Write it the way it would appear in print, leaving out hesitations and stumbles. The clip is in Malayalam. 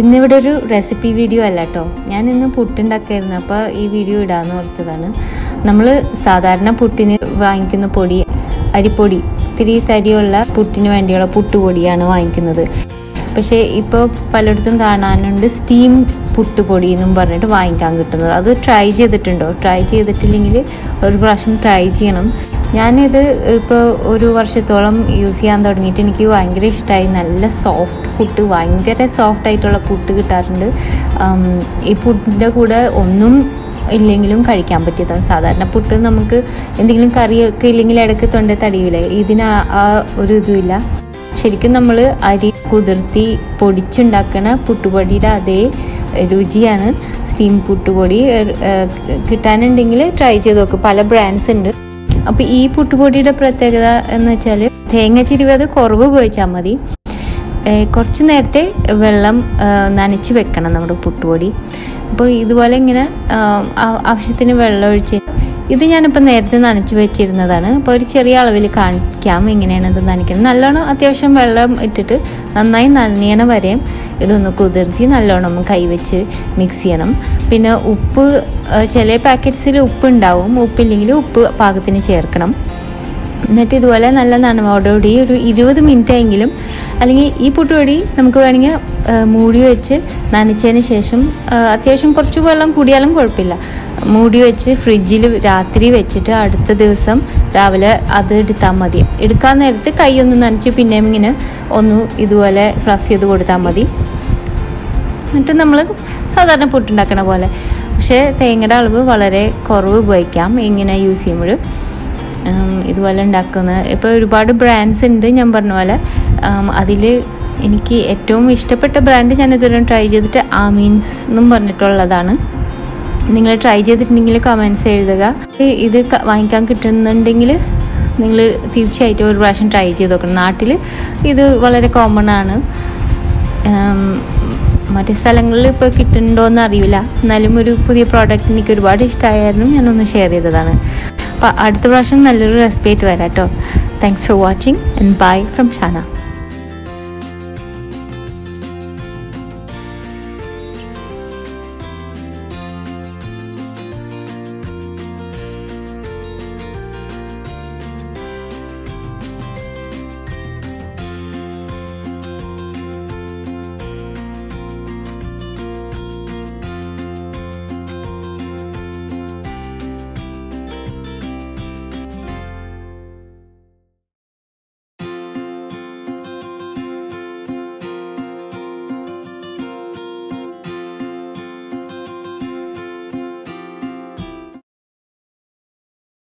ഇന്നിവിടെ ഒരു റെസിപ്പി വീഡിയോ അല്ല കേട്ടോ. ഞാൻ ഇന്ന് പുട്ടുണ്ടാക്കായിരുന്നു. അപ്പോൾ ഈ വീഡിയോ ഇടാമെന്ന് ഓർത്തതാണ്. നമ്മൾ സാധാരണ പുട്ടിന് വാങ്ങിക്കുന്ന പൊടി അരിപ്പൊടി, ഇത്തിരി തരിയുള്ള പുട്ടിന് വേണ്ടിയുള്ള പുട്ടുപൊടിയാണ് വാങ്ങിക്കുന്നത്. പക്ഷേ ഇപ്പോൾ പലയിടത്തും കാണാനുണ്ട് സ്റ്റീം പുട്ടുപൊടി എന്നും പറഞ്ഞിട്ട് വാങ്ങിക്കാൻ കിട്ടുന്നത്. അത് ട്രൈ ചെയ്തിട്ടുണ്ടോ? ട്രൈ ചെയ്തിട്ടില്ലെങ്കിൽ ഒരു പ്രാവശ്യം ട്രൈ ചെയ്യണം. ഞാനിത് ഇപ്പോൾ ഒരു വർഷത്തോളം യൂസ് ചെയ്യാൻ തുടങ്ങിയിട്ട് എനിക്ക് ഭയങ്കര ഇഷ്ടമായി. നല്ല സോഫ്റ്റ് പുട്ട്, ഭയങ്കര സോഫ്റ്റായിട്ടുള്ള പുട്ട് കിട്ടാറുണ്ട്. ഈ പുട്ടിൻ്റെ കൂടെ ഒന്നും ഇല്ലെങ്കിലും കഴിക്കാൻ പറ്റിയതാണ്. സാധാരണ പുട്ട് നമുക്ക് എന്തെങ്കിലും കറിയൊക്കെ ഇല്ലെങ്കിൽ ഇടയ്ക്ക് തൊണ്ട തടിയില്ലേ, ഇതിന് ആ ഒരു ഇതുമില്ല. ശരിക്കും നമ്മൾ അരി കുതിർത്തി പൊടിച്ചുണ്ടാക്കണ പുട്ടുപൊടിയുടെ അതേ രുചിയാണ് സ്റ്റീം പുട്ടുപൊടി. കിട്ടാനുണ്ടെങ്കിൽ ട്രൈ ചെയ്ത് നോക്കും. പല ബ്രാൻഡ്സ് ഉണ്ട്. അപ്പോൾ ഈ പുട്ടുപൊടിയുടെ പ്രത്യേകത എന്ന് വെച്ചാൽ തേങ്ങ ചിരുവത് കുറവ് ഉപയോഗിച്ചാൽ മതി. കുറച്ച് നേരത്തെ വെള്ളം നനച്ച് വെക്കണം നമ്മുടെ പുട്ടുപൊടി. അപ്പോൾ ഇതുപോലെ ഇങ്ങനെ ആവശ്യത്തിന് വെള്ളം ഒഴിച്ച്, ഇത് ഞാനിപ്പോൾ നേരത്തെ നനച്ച് വെച്ചിരുന്നതാണ്. അപ്പോൾ ഒരു ചെറിയ അളവിൽ കാണിക്കാം എങ്ങനെയാണ് ഇത് നനയ്ക്കുന്നത്. നല്ലോണം അത്യാവശ്യം വെള്ളം ഇട്ടിട്ട് നന്നായി നനയണ വരെയും ഇതൊന്ന് കുതിർത്തി നല്ലോണം കൈവച്ച് മിക്സ് ചെയ്യണം. പിന്നെ ഉപ്പ്, ചില പാക്കറ്റ്സിൽ ഉപ്പ് ഉണ്ടാവും, ഉപ്പില്ലെങ്കിൽ ഉപ്പ് പാകത്തിന് ചേർക്കണം. എന്നിട്ട് ഇതുപോലെ നല്ല നനവോടുകൂടി ഒരു 20 മിനിറ്റെങ്കിലും, അല്ലെങ്കിൽ ഈ പുട്ടുപൊടി നമുക്ക് വേണമെങ്കിൽ മൂടി വെച്ച് നനച്ചതിന് ശേഷം അത്യാവശ്യം കുറച്ച് വെള്ളം കൂടിയാലും കുഴപ്പമില്ല, മൂടി വെച്ച് ഫ്രിഡ്ജിൽ രാത്രി വെച്ചിട്ട് അടുത്ത ദിവസം രാവിലെ അത് എടുത്താൽ മതി. എടുക്കാൻ നേരത്ത് കൈ ഒന്ന് നനച്ച് പിന്നെയും ഇങ്ങനെ ഒന്ന് ഇതുപോലെ ഫ്ലഫ് ചെയ്ത് കൊടുത്താൽ മതി. എന്നിട്ട് നമ്മൾ സാധാരണ പുട്ടുണ്ടാക്കണ പോലെ, പക്ഷേ തേങ്ങയുടെ അളവ് വളരെ കുറവ് ഉപയോഗിക്കാം ഇങ്ങനെ യൂസ് ചെയ്യുമ്പോൾ. ഇതുപോലെ ഉണ്ടാക്കുന്നത് ഇപ്പോൾ ഒരുപാട് ബ്രാൻഡ്സ് ഉണ്ട്. ഞാൻ പറഞ്ഞ പോലെ അതിൽ എനിക്ക് ഏറ്റവും ഇഷ്ടപ്പെട്ട ബ്രാൻഡ് ഞാൻ ഇതുവരെ ട്രൈ ചെയ്തിട്ട് ആമീൻസ് എന്നും പറഞ്ഞിട്ടുള്ളതാണ്. നിങ്ങൾ ട്രൈ ചെയ്തിട്ടുണ്ടെങ്കിൽ കമൻറ്റ്സ് എഴുതുക. ഇത് വാങ്ങിക്കാൻ കിട്ടുന്നുണ്ടെങ്കിൽ നിങ്ങൾ തീർച്ചയായിട്ടും ഒരു പ്രാവശ്യം ട്രൈ ചെയ്ത് നോക്കണം. നാട്ടിൽ ഇത് വളരെ കോമൺ ആണ്. മറ്റ് സ്ഥലങ്ങളിൽ ഇപ്പോൾ കിട്ടുന്നുണ്ടോയെന്ന് അറിയില്ല. എന്നാലും ഒരു പുതിയ പ്രോഡക്റ്റ് എനിക്ക് ഒരുപാട് ഇഷ്ടമായിരുന്നു, ഞാനൊന്ന് ഷെയർ ചെയ്തതാണ്. അപ്പോൾ അടുത്ത പ്രാവശ്യം നല്ലൊരു റെസിപ്പി ആയിട്ട് വരാം കേട്ടോ. Thanks for watching and bye from Shana.